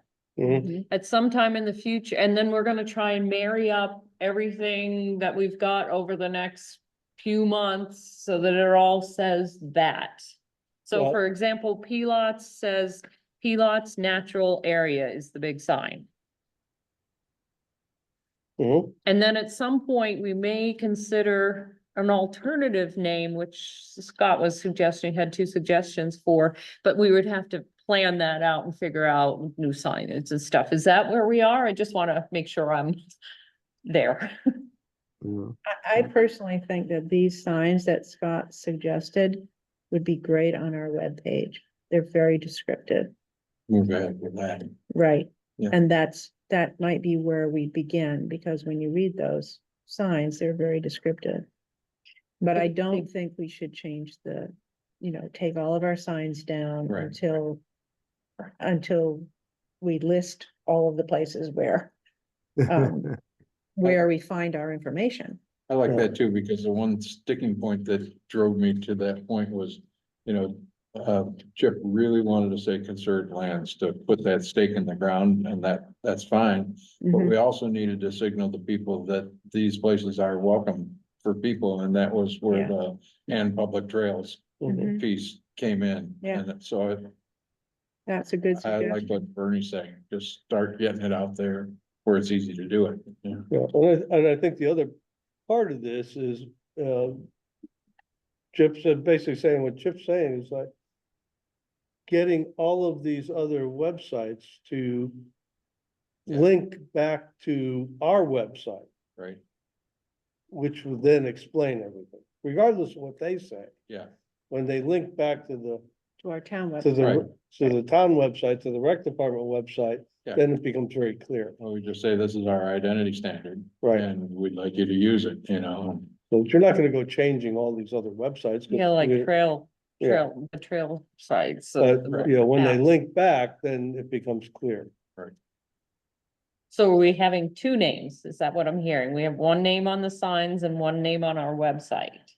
B: At some time in the future, and then we're gonna try and marry up everything that we've got over the next few months so that it all says that. So
I: Well-
B: for example, P-lots says P-lots natural area is the big sign.
I: Mhm.
B: And then at some point, we may consider an alternative name, which Scott was suggesting, had 2 suggestions for, but we would have to plan that out and figure out new signage and stuff. Is that where we are? I just want to make sure I'm there.
H: Yeah.
A: I personally think that these signs that Scott suggested would be great on our webpage. They're very descriptive,
C: Move ahead with that.
A: right?
C: Yeah.
A: And that might be where we begin, because when you read those signs, they're very descriptive. But I don't think we should change take all of our signs down
C: Right.
A: until we list all of the places where we find our information.
C: I like that too, because the one sticking point that drove me to that point was, Chip really wanted to say conserved lands to put that stake in the ground, and that's fine. But
A: Mhm.
C: we also needed to signal to people that these places are welcome for people, and that was where
A: Yeah.
C: the and public trails
A: Mhm.
C: piece came in.
A: Yeah.
C: And so
A: That's a good
C: I like
A: suggestion.
C: what Bernie's saying, just start getting it out there where it's easy to do it. Yeah.
I: Yeah, and I think the other part of this is, Chip said, basically saying what Chip's saying is like getting all of these other websites to
C: Yeah.
I: link back to our website,
C: Right,
I: which would then explain everything, regardless of what they say.
C: yeah,
I: When they link back to the,
A: To our town
I: to
A: website.
C: Right.
I: the town website, to the rec department website,
C: Yeah.
I: then it becomes very clear,
C: well, we just say this is our identity standard.
I: right?
C: And we'd like you to use it,
I: So you're not gonna go changing all these other websites. 'cause
B: Yeah, like
I: you- Yeah.
B: the trail sites.
I: But, when they
B: apps.
I: link back, then it becomes clear.
B: So are we having 2 names? Is that what I'm hearing? We have 1 name on the signs and 1 name on our website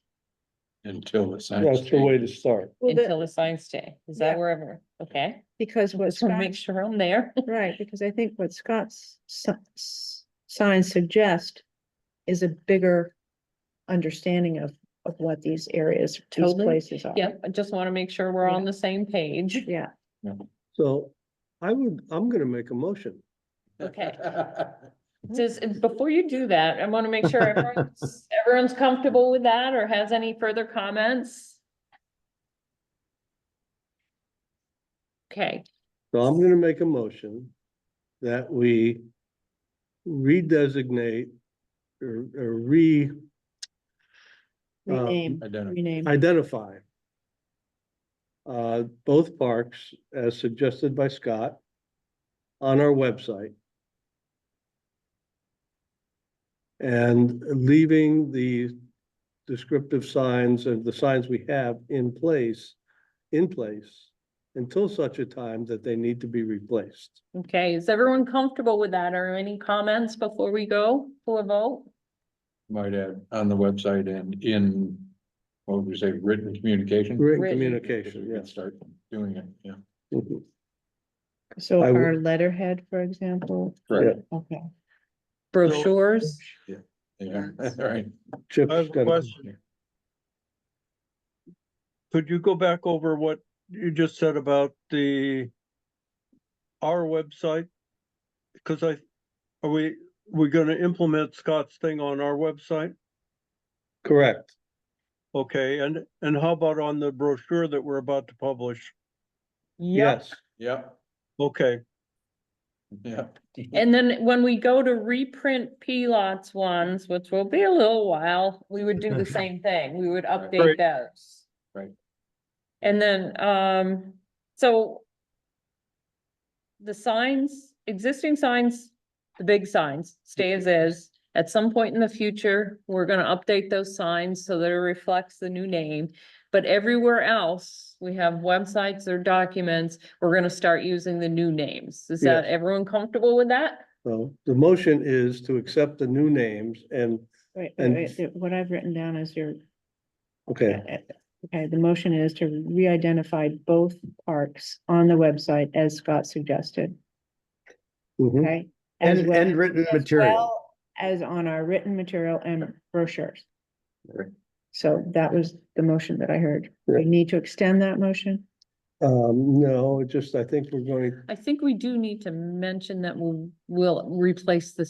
C: until the sign.
I: That's the way to start.
A: Well,
B: until the signs stay. Is that
A: Yeah.
B: wherever? Okay.
A: because what
B: Just want to
A: Scott,
B: make sure I'm there.
A: right, because I think what Scott's signs suggest is a bigger understanding of what these areas, these
B: Totally.
A: places are.
B: Yep, I just want to make sure we're on the same page.
A: Yeah,
I: So I'm gonna make a motion.
B: Okay. Before you do that, I want to make sure everyone's comfortable with that or has any further comments. Okay,
I: So I'm gonna make a motion that we redesignate or
A: rename,
C: Identify.
A: rename.
I: identify both parks as suggested by Scott on our website. And leaving the descriptive signs and the signs we have in place until such a time that they need to be replaced.
B: Okay, is everyone comfortable with that? Or any comments before we go to a vote?
C: Might add on the website and in, what would you say, written communication?
I: Written
B: Written.
I: communication,
C: We could
I: yes.
C: Start doing it, yeah.
I: Mhm.
A: So
I: I would-
A: our letterhead, for example,
C: Right,
A: okay.
B: Brochures?
C: yeah, right.
I: Chip's
G: I have a
I: got a-
G: question. Could you go back over what you just said about our website? Because we're gonna implement Scott's thing on our website?
I: Correct.
G: Okay, and how about on the brochure that we're about to publish?
I: Yes.
C: Yep,
G: Okay,
C: yep.
B: And then when we go to reprint P-Lots ones, which will be a little while, we would do the same thing. We would update
G: Right.
B: those.
C: Right.
B: And then, so the signs, existing signs, the big signs stay as is. At some point in the future, we're gonna update those signs so that it reflects the new name. But everywhere else, we have websites or documents, we're gonna start using the new names. Is that
I: Yes.
B: everyone comfortable with that?
I: So the motion is to accept the new names and,
A: Wait,
I: And-
A: what I've written down is
I: okay,
A: okay, the motion is to re-identify both parks on the website as Scott suggested,
I: mhm,
A: okay? As well-
H: And written
A: as
H: material.
A: well As on our written material and brochures.
C: Right.
A: So that was the motion that I heard. We
I: Yeah.
A: need to extend that motion?
I: no, it just, I think we're going,
B: I think we do need to mention that we'll replace the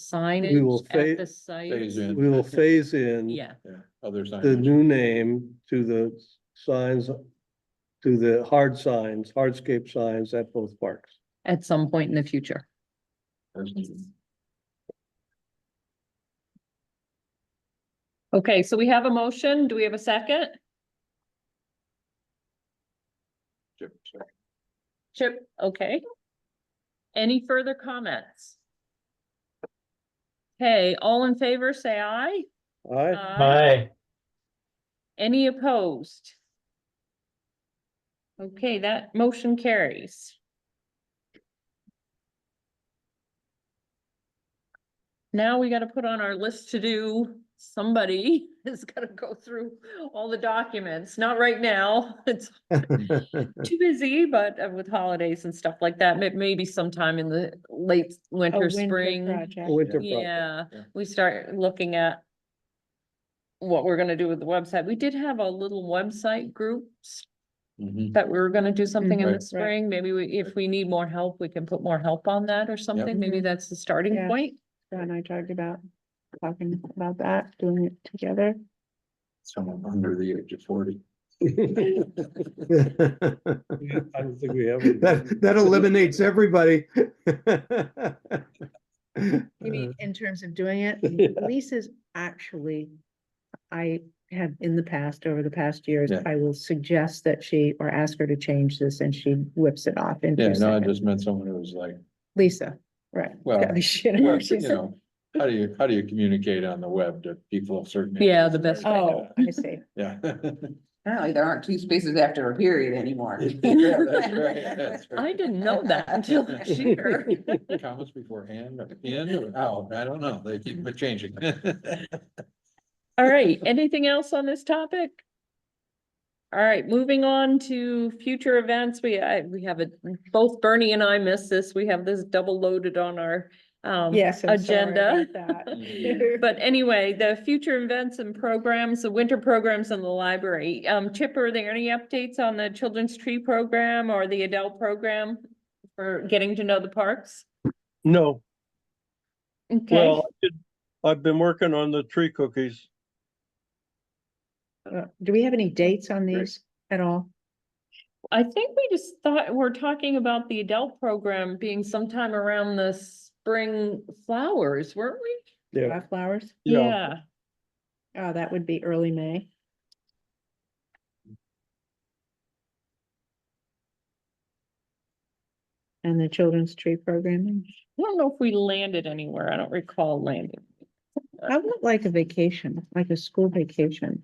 I: We will
B: signage at the
C: Phase
B: site.
C: in.
I: we will phase in
B: Yeah,
C: Yeah, other
I: the
C: signs.
I: new name to the signs, to the hardscape signs at both parks.
B: at some point in the future. Okay, so we have a motion. Do we have a second? Chip, okay. Any further comments? Okay, all in favor, say aye.
I: Aye,
D: Aye.
B: Any opposed? Okay, that motion carries. Now we gotta put on our list to do, somebody is gonna go through all the documents, not right now, it's too busy, but with holidays and stuff like that, maybe sometime in the late
A: A
B: winter, spring.
A: project.
I: winter project.
B: Yeah,
C: Yeah.
B: we start looking at what we're gonna do with the website. We did have a little website groups
C: Mhm.
B: that we were gonna do something in the
C: Right.
B: spring. Maybe if we need more help, we can put more help on that or something. Maybe
A: Mhm.
B: that's the starting
A: Yeah.
B: point.
A: Scott and I talked about talking about that, doing it together.
C: Someone under the age of 40.
I: I don't think we have. any.
H: That eliminates everybody.
A: You mean in terms of doing it?
I: Yeah.
A: Lisa's actually, I have in the past, over the past years,
C: Yeah.
A: I will suggest that she, or ask her to change this and she whips it off in
C: Yeah,
A: 2
C: no, I
A: seconds.
C: just meant someone who was like,
A: Lisa, right.
C: Well,
A: Gotta be shit.
C: well,
A: She's-
C: you know, how do you communicate on the web to people of certain?
B: Yeah,
C: ages,
B: the best
C: right?
A: Oh, I see.
C: Yeah.
E: Apparently there aren't 2 spaces after a period anymore.
C: Yeah, that's right, that's right.
B: I didn't know that until last year.
C: Comments beforehand, or in or out, I don't know, they keep it changing.
B: All right, anything else on this topic? All right, moving on to future events. We have both Bernie and I missed this. We have this double loaded on our
A: Yes, I'm sorry
B: agenda.
A: about that.
C: Mhm.
B: But anyway, the future events and programs, the winter programs in the library. Chip, are there any updates on the Children's Tree Program or the adult program for getting to know the parks?
G: no,
B: Okay,
G: well, I've been working on the tree cookies.
A: Do we have any dates on these at all?
B: I think we just thought, we're talking about the adult program being sometime around the spring flowers, weren't we?
I: Yeah,
A: Flowers?
B: Yeah,
A: Oh, that would be early May. And the children's tree programming?
B: I don't know if we landed anywhere. I don't recall landing.
A: I would like a vacation, like a school vacation.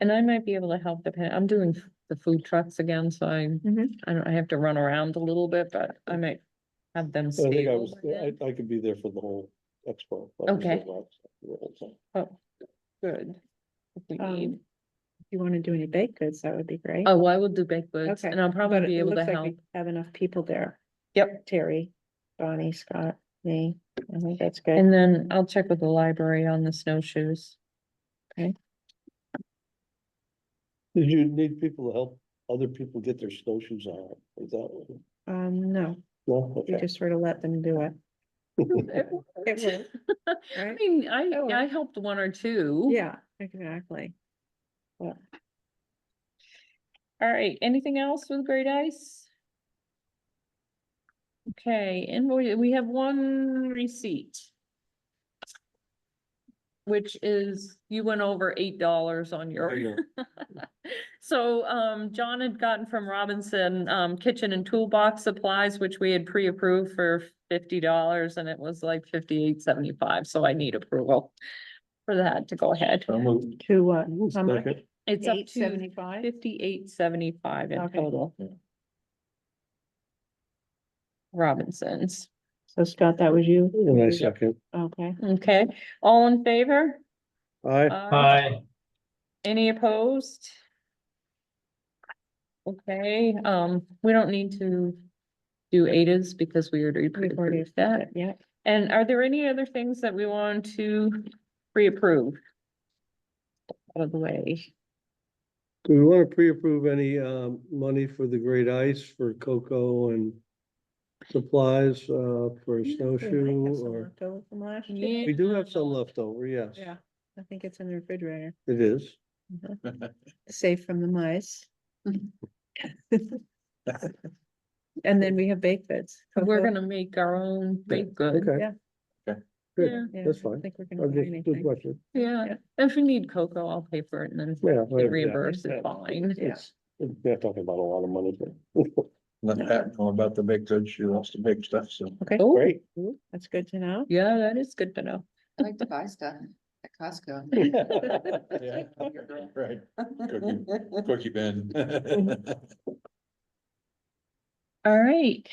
B: And I might be able to help I'm doing the food trucks again, so I have to run around a little bit, but I might have them
I: I think I
B: stable
I: was,
B: by then.
I: I could be there for the whole expo. I was
B: Okay.
I: there last year, so.
B: Oh, good. If we need.
A: If you want to do any baked goods, that would be great.
B: Oh, I will do baked goods
A: Okay,
B: and I'll probably
A: But
B: be
A: it
B: able to
A: looks like
B: help.
A: we have enough people there.
B: Yep.
A: Terry, Bonnie, Scott, me. I think that's good.
B: And then I'll check with the library on the snowshoes.
I: Did you need people to help other people get their snowshoes on? Is that what?
A: No,
I: No,
A: we
I: okay.
A: just sort of let them do it.
B: It worked. I
A: Right?
B: mean,
A: It
B: I
A: worked.
B: helped one or two.
A: Yeah, exactly.
B: All right, anything else with Great Ice? Okay, invoice, we have one receipt. Which is, you went over $8 on your. So, John had gotten from Robinson, kitchen and toolbox supplies, which we had pre-approved for $50, and it was like $58.75, so I need approval for that to go ahead.
C: So moved.
A: To what? How much?
I: Second.
B: It's up to
A: $8.75?
B: $58.75 in
A: Okay.
B: total. Robinsons.
A: So Scott, that was you?
I: And I second.
A: Okay.
B: Okay, all in favor?
I: Aye.
D: Aye.
B: Any opposed? Okay, we don't need to do ADAs because we already
A: We've already
B: pre-approved that.
A: Yeah.
B: And are there any other things that we want to pre-approve? Out of the way.
I: Do we want to pre-approve any money for the Great Ice for cocoa and supplies for
A: We
I: snowshoe
A: might have some
I: or?
A: left over from last year.
I: We do have some left over, yes.
A: Yeah, I think it's in the refrigerator,
I: It is.
A: safe from the mice. And then we have baked goods.
B: We're
A: Cocoa.
B: gonna make our own baked good.
I: Okay.
A: Yeah.
C: Okay.
I: Good,
A: Yeah,
I: that's
A: I don't
I: fine.
A: think we're
I: I'm
A: gonna buy
I: just, good
A: anything.
I: question.
B: Yeah, if we need cocoa, I'll pay for it and then
I: Yeah.
B: get reimbursed,
I: yeah.
B: it's fine.
A: Yeah.
I: We're not talking about a lot of money, but.
C: Let Pat know about the baked goods. She loves to bake stuff, so.
A: Okay,
B: Oh,
I: Great.
A: that's good to know.
B: yeah, that is good to know.
E: I like to buy stuff at Costco.
C: Yeah, right. Cookie bin.
B: All right.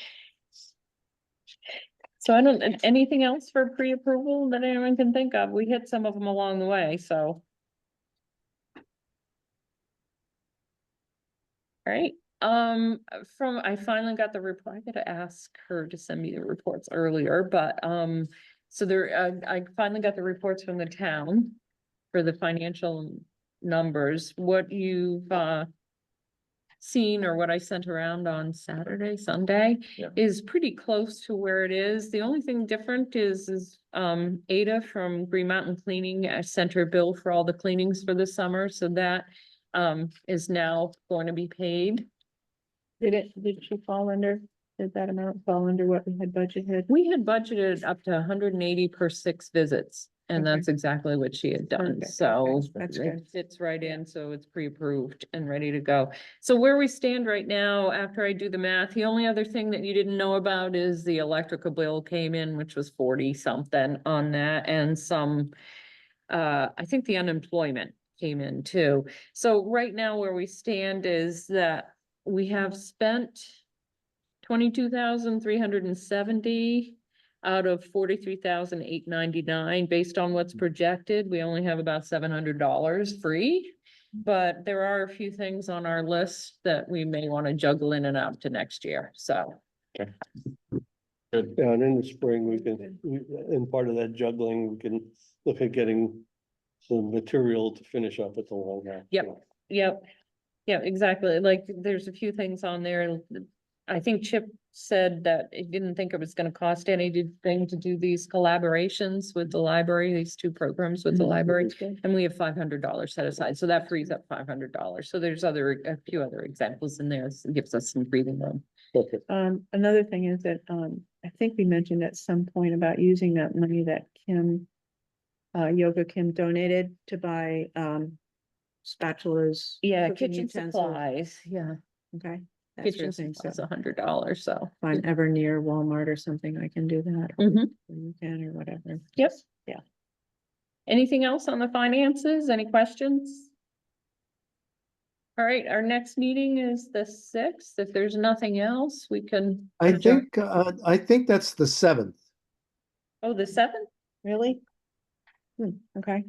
B: So I don't, anything else for pre-approval that anyone can think of? We hit some of them along the way, so. All right, I finally got the reply. I gotta ask her to send me the reports earlier, but, so there, I finally got the reports from the town for the financial numbers. What you've, seen or what I sent around on Saturday, Sunday
C: Yeah.
B: is pretty close to where it is. The only thing different is Ada from Green Mountain Cleaning sent her bill for all the cleanings for the summer, so that is now going to be paid.
A: Did she fall under, did that amount fall under what we had budgeted?
B: We had budgeted up to 180 per 6 visits. And
A: Okay.
B: that's exactly what she had done,
A: Perfect,
B: so
A: okay, that's good.
B: it fits right in, so it's pre-approved and ready to go. So where we stand right now, after I do the math, the only other thing that you didn't know about is the electrical bill came in, which was 40 something on that, and some, I think the unemployment came in too. So right now where we stand is that we have spent 22,370 out of 43,899, based on what's projected. We only have about $700 free. But there are a few things on our list that we may want to juggle in and out to next year, so.
C: Good.
I: Yeah, and in the spring, in part of that juggling, we can look at getting some material to finish up at the long half.
B: Yep. Yep, yeah, exactly. Like, there's a few things on there. I think Chip said that he didn't think it was gonna cost anything to do these collaborations with the library, these 2 programs with the library. And we have $500 set aside, so that frees up $500. So there's a few other examples in there. It gives us some breathing room.
I: Okay.
A: Another thing is that, I think we mentioned at some point about using that money that Yoga Kim donated to buy, spatulas.
B: Yeah,
A: cooking
B: kitchen
A: utensils.
B: supplies, yeah.
A: Okay. that sort
B: Kitchen
A: of thing, so
B: supplies, $100, so.
A: if I'm ever near Walmart or something, I can do that.
B: Mhm.
A: Or you can or whatever.
B: Yep.
A: Yeah.
B: Anything else on the finances? Any questions? All right, our next meeting is the 6th. If there's nothing else, we can.
H: I
B: adjourn.
H: think that's the 7th.
B: Oh, the 7th?
A: Really? Okay.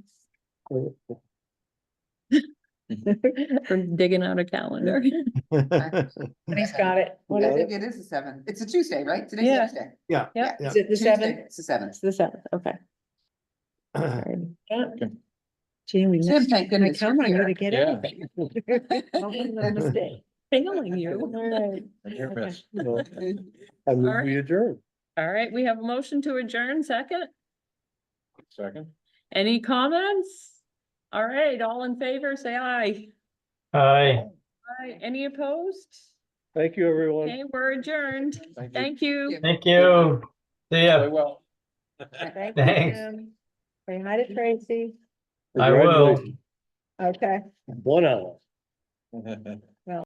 B: We're digging out a calendar.
A: He's got it. What
E: I
A: is
E: think
A: it?
E: it is the seventh. It's a Tuesday, right? Today's
A: Yeah.
E: Tuesday.
H: Yeah.
B: Yeah.
A: Is it the
E: Tuesday,
A: 7th?
E: It's the seventh.
A: It's the 7th, okay. Yeah. Jamie,
E: Tim,
A: next
E: thank
A: time I
E: goodness you're
A: come, I'm gonna
E: here.
A: get
C: Yeah.
A: everything. Don't make no mistake.
B: Failing you.
A: All right.
C: You're
A: Okay.
C: missed.
I: I move
B: Alright.
I: we adjourn.
B: All right, we have a motion to adjourn, second.
C: Second.
B: Any comments? All right, all in favor, say aye.
D: Aye.
B: Aye, any opposed?
I: Thank you, everyone.
B: Okay, we're adjourned.
C: Thank you.
B: Thank you.
D: Thank you. See ya.
C: Play well.
A: Thank you,
D: Thanks.
A: Jim. Say hi to Tracy.
D: I will.
I: Congratulations.
A: Okay.
I: 1 hour.